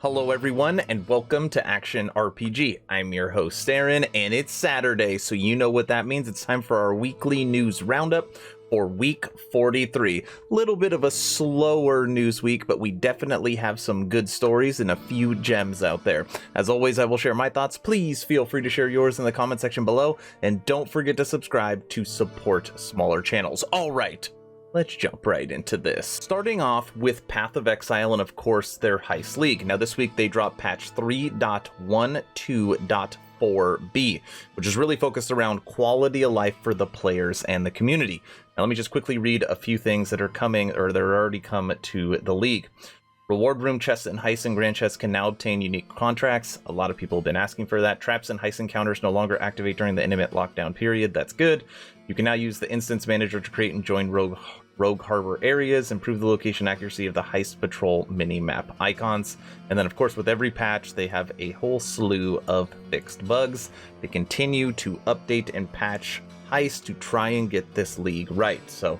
Hello everyone and welcome to Action RPG. I'm your host Aaron and it's Saturday, so you know what that means. It's time for our weekly news roundup for week 43. Little bit of a slower news week, but we definitely have some good stories and a few gems out there. As always, I will share my thoughts. Please feel free to share yours in the comment section below, and don't forget to subscribe to support smaller channels. All right. Let's jump right into this. Starting off with Path of Exile and of course their Heist League. Now this week they dropped patch 3.12.4b, which is really focused around quality of life for the players and the community. Now let me just quickly read a few things that are coming or that are already come to the league. Reward room chests and heist and grand chests can now obtain unique contracts. A lot of people have been asking for that. Traps and heist encounters no longer activate during the intimate lockdown period. That's good. You can now use the instance manager to create and join rogue harbor areas, improve the location accuracy of the heist patrol mini-map icons. And then of course with every patch they have a whole slew of fixed bugs. They continue to update and patch heist to try and get this league right. So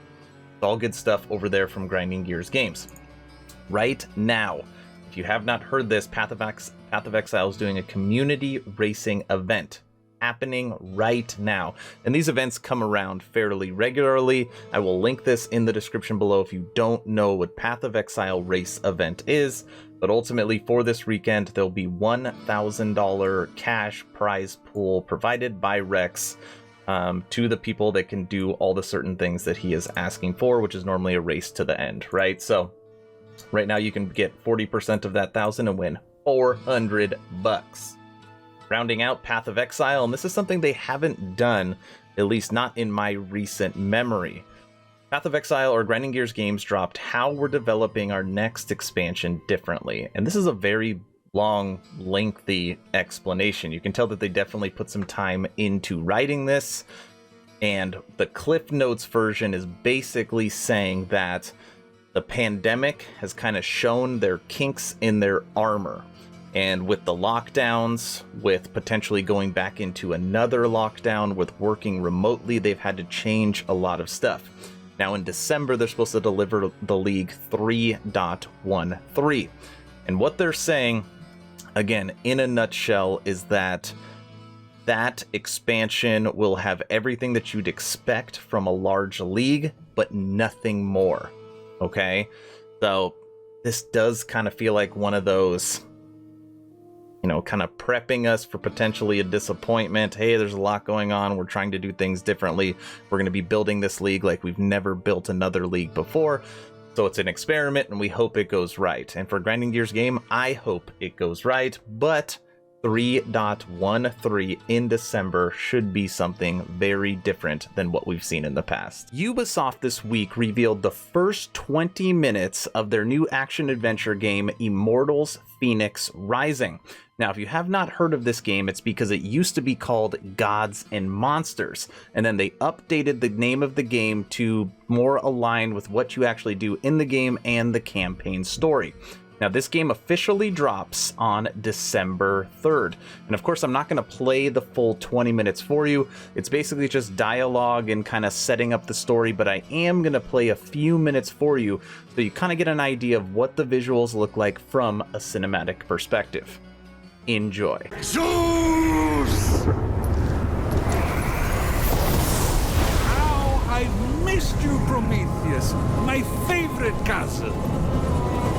it's all good stuff over there from Grinding Gears Games. Right now, if you have not heard this, Path of Exile is doing a community racing event happening right now, and these events come around fairly regularly. I will link this in the description below if you don't know what Path of Exile race event is, but ultimately for this weekend there'll be $1,000 cash prize pool provided by Rex to the people that can do all the certain things that he is asking for, which is normally a race to the end, right? So right now you can get 40% of that 1,000 and win $400. Rounding out Path of Exile, and this is something they haven't done, at least not in my recent memory. Path of Exile or Grinding Gears Games dropped how we're developing our next expansion differently. And this is a very long, lengthy explanation. You can tell that they definitely put some time into writing this. And the Cliff Notes version is basically saying that the pandemic has kind of shown their kinks in their armor. And with the lockdowns, with potentially going back into another lockdown, with working remotely, they've had to change a lot of stuff. Now in December, they're supposed to deliver the League 3.13. And what they're saying, again, in a nutshell, is that that expansion will have everything that you'd expect from a large league, but nothing more. Okay? So this does kind of feel like one of those, you know, kind of prepping us for potentially a disappointment. Hey, there's a lot going on. We're trying to do things differently. We're going to be building this league like we've never built another league before. So it's an experiment and we hope it goes right. And for Grinding Gears game, I hope it goes right. But 3.13 in December should be something very different than what we've seen in the past. Ubisoft this week revealed the first 20 minutes of their new action-adventure game, Immortals Fenyx Rising. Now, if you have not heard of this game, it's because it used to be called Gods and Monsters, and then they updated the name of the game to more align with what you actually do in the game and the campaign story. Now, this game officially drops on December 3rd. And of course, I'm not going to play the full 20 minutes for you. It's basically just dialogue and kind of setting up the story, but I am going to play a few minutes for you so you kind of get an idea of what the visuals look like from a cinematic perspective. Enjoy. Zeus! How I've missed you, Prometheus, my favorite castle.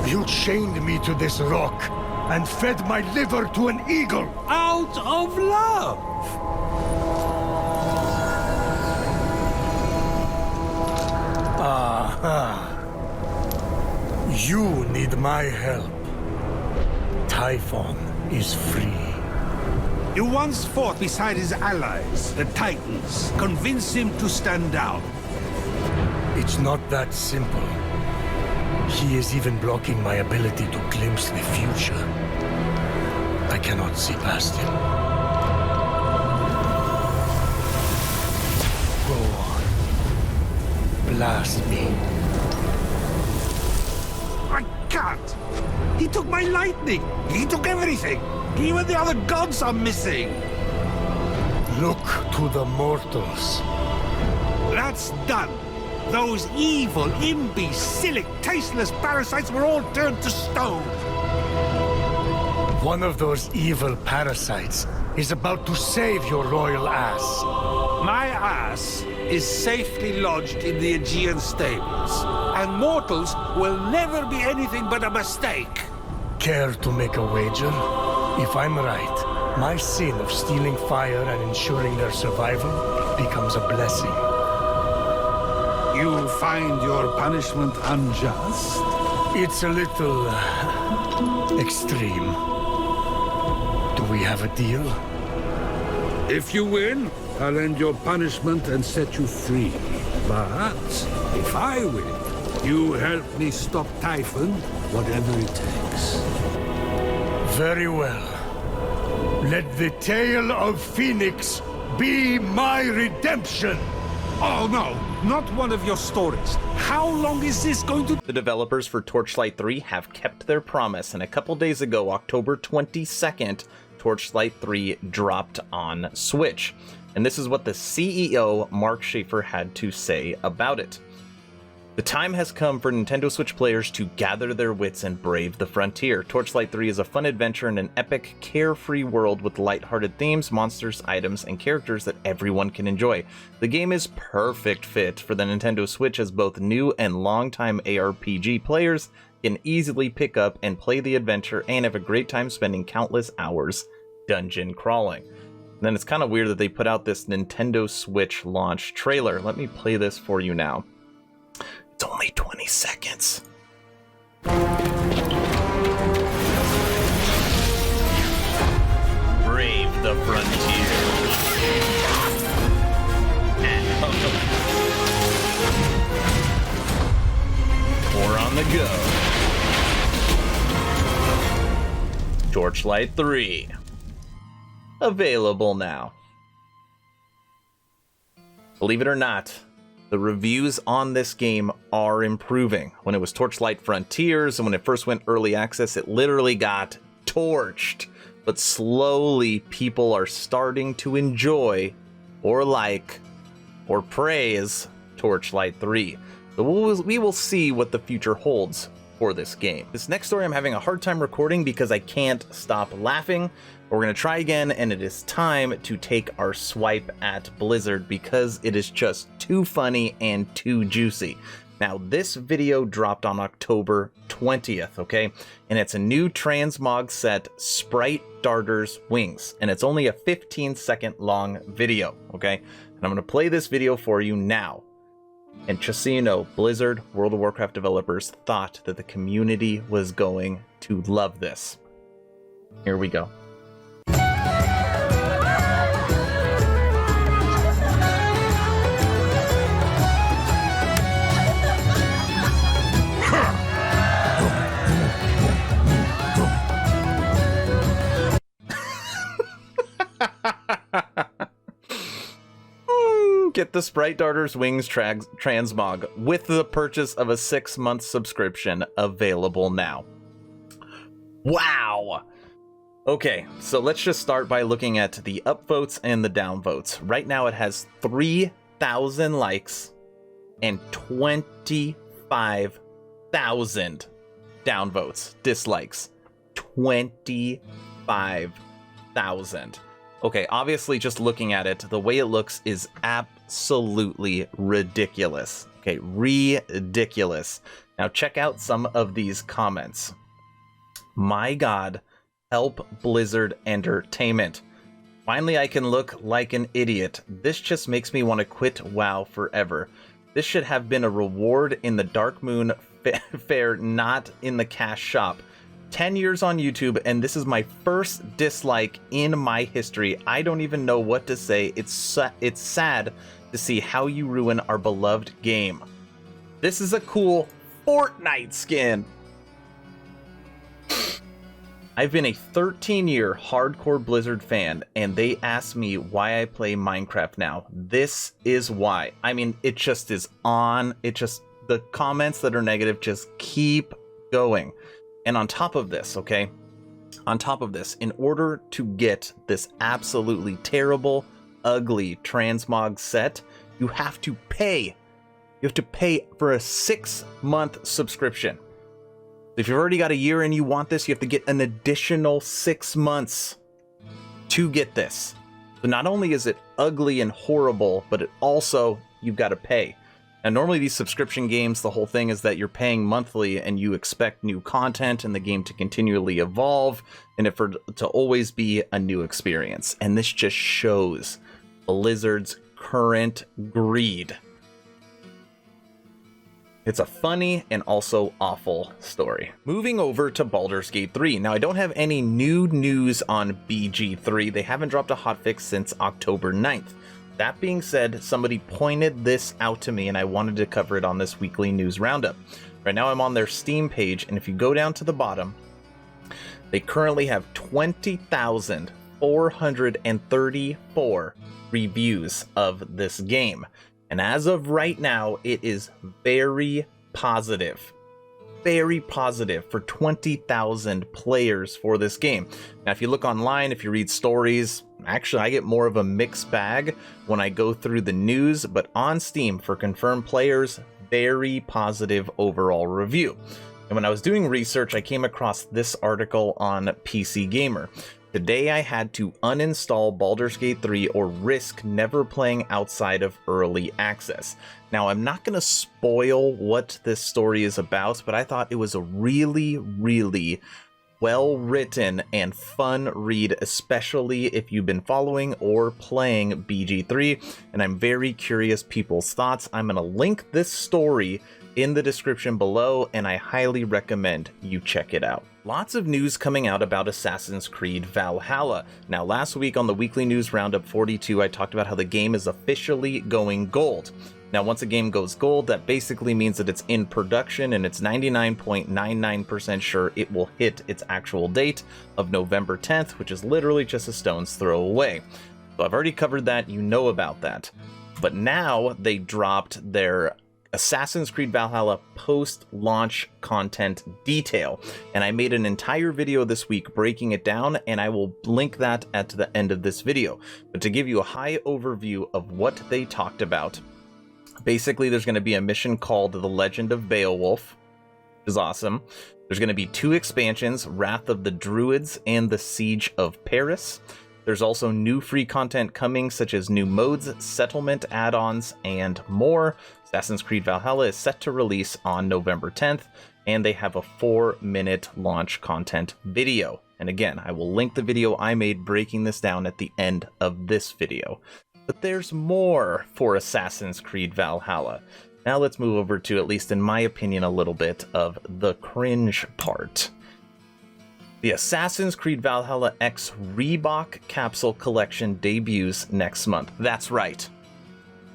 You chained me to this rock and fed my liver to an eagle. Out of love. Aha. You need my help. Typhon is free. You once fought beside his allies, the Titans. Convince him to stand down. It's not that simple. He is even blocking my ability to glimpse the future. I cannot see past him. Go on. Blast me. I can't. He took my lightning. He took everything. Even the other gods are missing. Look to the mortals. That's done. Those evil, imbecilic, tasteless parasites were all turned to stone. One of those evil parasites is about to save your royal ass. My ass is safely lodged in the Aegean stables, and mortals will never be anything but a mistake. Care to make a wager? If I'm right, my sin of stealing fire and ensuring their survival becomes a blessing. You find your punishment unjust? It's a little extreme. Do we have a deal? If you win, I'll end your punishment and set you free. But if I win, you help me stop Typhon, whatever it takes. Very well. Let the tale of Fenyx be my redemption! Oh no, not one of your stories. How long is this going to... The developers for Torchlight 3 have kept their promise, and a couple days ago, October 22nd, Torchlight 3 dropped on Switch. And this is what the CEO, Mark Schaefer, had to say about it. The time has come for Nintendo Switch players to gather their wits and brave the frontier. Torchlight 3 is a fun adventure in an epic, carefree world with lighthearted themes, monsters, items, and characters that everyone can enjoy. The game is perfect fit for the Nintendo Switch, as both new and longtime ARPG players can easily pick up and play the adventure and have a great time spending countless hours dungeon crawling. And then it's kind of weird that they put out this Nintendo Switch launch trailer. Let me play this for you now. It's only 20 seconds. Brave the frontier. Or on the go. Torchlight 3. Available now. Believe it or not, the reviews on this game are improving. When it was Torchlight Frontiers and when it first went early access, it literally got torched. But slowly, people are starting to enjoy, or like, or praise Torchlight 3. So we will see what the future holds for this game. This next story I'm having a hard time recording because I can't stop laughing. We're going to try again, and it is time to take our swipe at Blizzard because it is just too funny and too juicy. Now, this video dropped on October 20th, okay? And it's a new transmog set, Sprite Darter's Wings, and it's only a 15-second long video, okay? And I'm going to play this video for you now. And just so you know, Blizzard, World of Warcraft developers thought that the community was going to love this. Here we go. Get the Sprite Darter's Wings transmog with the purchase of a 6-month subscription available now. Wow! Okay, so let's just start by looking at the upvotes and the downvotes. Right now it has 3,000 likes and 25,000 downvotes, dislikes. 25,000. Okay, obviously just looking at it, the way it looks is absolutely ridiculous. Okay, ridiculous. Now check out some of these comments. My God, help Blizzard Entertainment. Finally, I can look like an idiot. This just makes me want to quit WoW forever. This should have been a reward in the Dark Moon fair, not in the cash shop. 10 years on YouTube, and this is my first dislike in my history. I don't even know what to say. It's sad to see how you ruin our beloved game. This is a cool Fortnite skin. I've been a 13-year hardcore Blizzard fan, and they ask me why I play Minecraft now. This is why. I mean, it just is on. The comments that are negative just keep going. And on top of this, okay, in order to get this absolutely terrible, ugly transmog set, you have to pay. You have to pay for a 6-month subscription. If you've already got a year and you want this, you have to get an additional 6 months to get this. So not only is it ugly and horrible, but it also, you've got to pay. And normally these subscription games, the whole thing is that you're paying monthly and you expect new content and the game to continually evolve and it to always be a new experience. And this just shows Blizzard's current greed. It's a funny and also awful story. Moving over to Baldurs Gate 3. Now, I don't have any new news on BG3. They haven't dropped a hotfix since October 9th. That being said, somebody pointed this out to me and I wanted to cover it on this weekly news roundup. Right now I'm on their Steam page, and if you go down to the bottom, they currently have 20,434 reviews of this game. And as of right now, it is very positive. Very positive for 20,000 players for this game. Now, if you look online, if you read stories, actually, I get more of a mixed bag when I go through the news, but on Steam, for confirmed players, very positive overall review. And when I was doing research, I came across this article on PC Gamer. Today, I had to uninstall Baldurs Gate 3 or risk never playing outside of early access. Now, I'm not going to spoil what this story is about, but I thought it was a really, really well-written and fun read, especially if you've been following or playing BG3, and I'm very curious people's thoughts. I'm going to link this story in the description below, and I highly recommend you check it out. Lots of news coming out about Assassin's Creed Valhalla. Now, last week on the Weekly News Roundup 42, I talked about how the game is officially going gold. Now, once a game goes gold, that basically means that it's in production, and it's 99.99% sure it will hit its actual date of November 10th, which is literally just a stone's throw away. So I've already covered that, you know about that. But now they dropped their Assassin's Creed Valhalla post-launch content detail, and I made an entire video this week breaking it down, and I will link that at the end of this video. But to give you a high overview of what they talked about, basically there's going to be a mission called The Legend of Beowulf, which is awesome. There's going to be 2 expansions, Wrath of the Druids and The Siege of Paris. There's also new free content coming, such as new modes, settlement add-ons, and more. Assassin's Creed Valhalla is set to release on November 10th, and they have a 4-minute launch content video. And again, I will link the video I made breaking this down at the end of this video. But there's more for Assassin's Creed Valhalla. Now let's move over to, at least in my opinion, a little bit of the cringe part. The Assassin's Creed Valhalla X Reebok Capsule Collection debuts next month. That's right.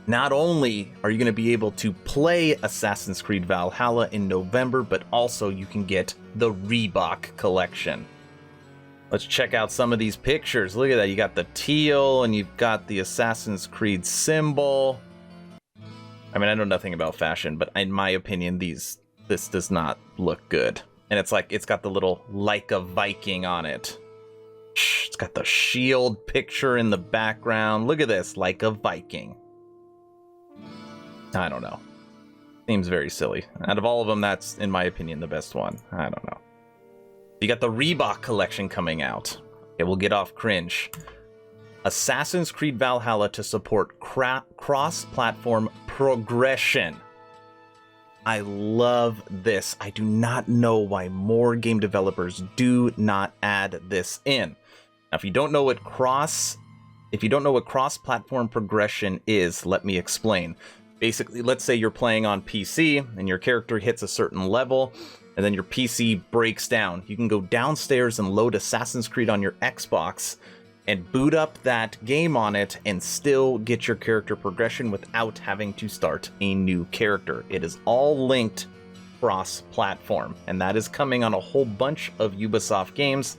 Not only are you going to be able to play Assassin's Creed Valhalla in November, but also you can get the Reebok Collection. Let's check out some of these pictures. Look at that. You got the teal and you've got the Assassin's Creed symbol. I mean, I know nothing about fashion, but in my opinion, this does not look good. And it's like, it's got the little like a Viking on it. It's got the shield picture in the background. Look at this, like a Viking. I don't know. Seems very silly. Out of all of them, that's, in my opinion, the best one. I don't know. You got the Reebok collection coming out. Okay, we'll get off cringe. Assassin's Creed Valhalla to support cross-platform progression. I love this. I do not know why more game developers do not add this in. Now, if you don't know what cross-platform progression is, let me explain. Basically, let's say you're playing on PC and your character hits a certain level, and then your PC breaks down. You can go downstairs and load Assassin's Creed on your Xbox and boot up that game on it and still get your character progression without having to start a new character. It is all linked cross-platform, and that is coming on a whole bunch of Ubisoft games.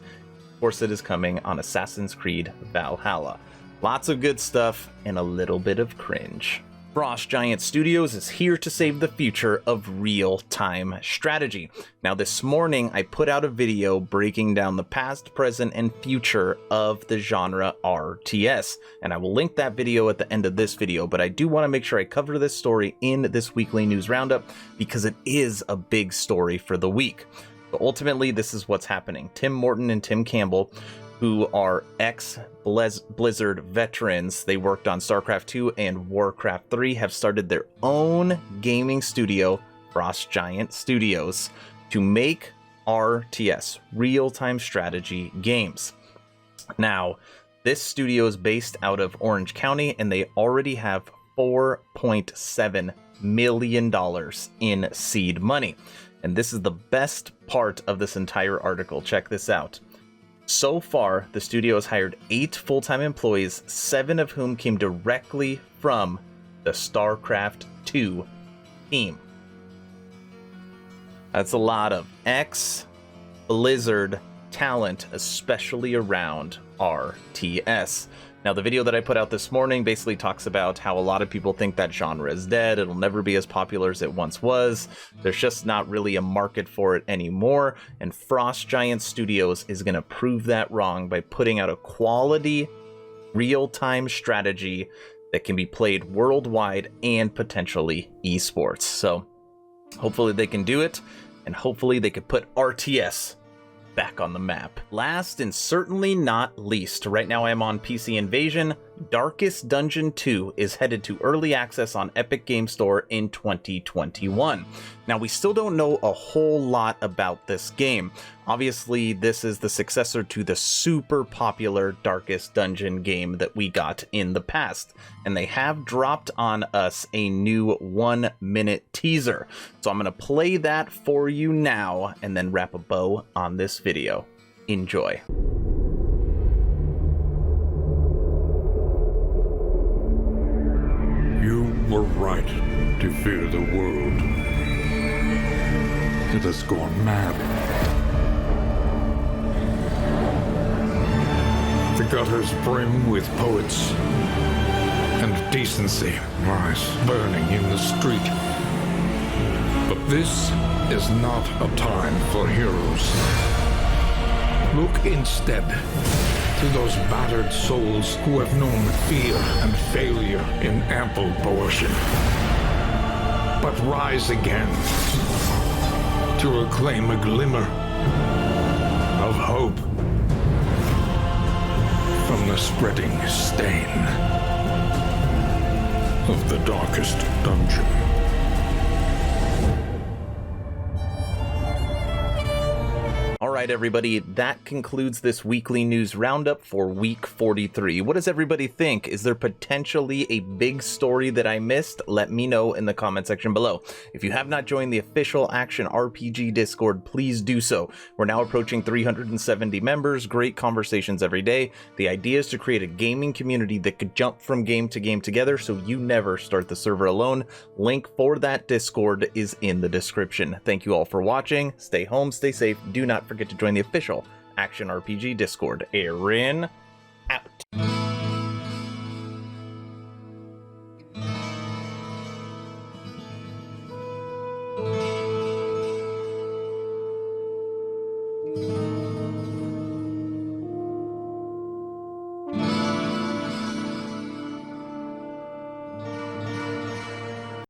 Of course, it is coming on Assassin's Creed Valhalla. Lots of good stuff and a little bit of cringe. Frost Giant Studios is here to save the future of real-time strategy. Now, this morning, I put out a video breaking down the past, present, and future of the genre RTS, and I will link that video at the end of this video, but I do want to make sure I cover this story in this weekly news roundup because it is a big story for the week. So ultimately, this is what's happening. Tim Morton and Tim Campbell, who are ex-Blizzard veterans, they worked on StarCraft 2 and Warcraft 3, have started their own gaming studio, Frost Giant Studios, to make RTS, real-time strategy games. Now, this studio is based out of Orange County, and they already have $4.7 million in seed money. And this is the best part of this entire article. Check this out. So far, the studio has hired 8 full-time employees, 7 of whom came directly from the StarCraft 2 team. That's a lot of ex-Blizzard talent, especially around RTS. Now, the video that I put out this morning basically talks about how a lot of people think that genre is dead. It'll never be as popular as it once was. There's just not really a market for it anymore. And Frost Giant Studios is going to prove that wrong by putting out a quality, real-time strategy that can be played worldwide and potentially esports. So hopefully they can do it, and hopefully they could put RTS back on the map. Last and certainly not least, right now I am on PC Invasion. Darkest Dungeon 2 is headed to early access on Epic Game Store in 2021. Now, we still don't know a whole lot about this game. Obviously, this is the successor to the super popular Darkest Dungeon game that we got in the past, and they have dropped on us a new 1-minute teaser. So I'm going to play that for you now and then wrap a bow on this video. Enjoy. You were right to fear the world. It has gone mad. The gutters brim with poets, and decency lies burning in the street. But this is not a time for heroes. Look instead to those battered souls who have known fear and failure in ample portion, but rise again to reclaim a glimmer of hope from the spreading stain of the darkest dungeon. Alright everybody, that concludes this weekly news roundup for week 43. What does everybody think? Is there potentially a big story that I missed? Let me know in the comment section below. If you have not joined the official Action RPG Discord, please do so. We're now approaching 370 members, great conversations every day. The idea is to create a gaming community that could jump from game to game together so you never start the server alone. Link for that Discord is in the description. Thank you all for watching. Stay home, stay safe. Do not forget to join the official Action RPG Discord. Aaron.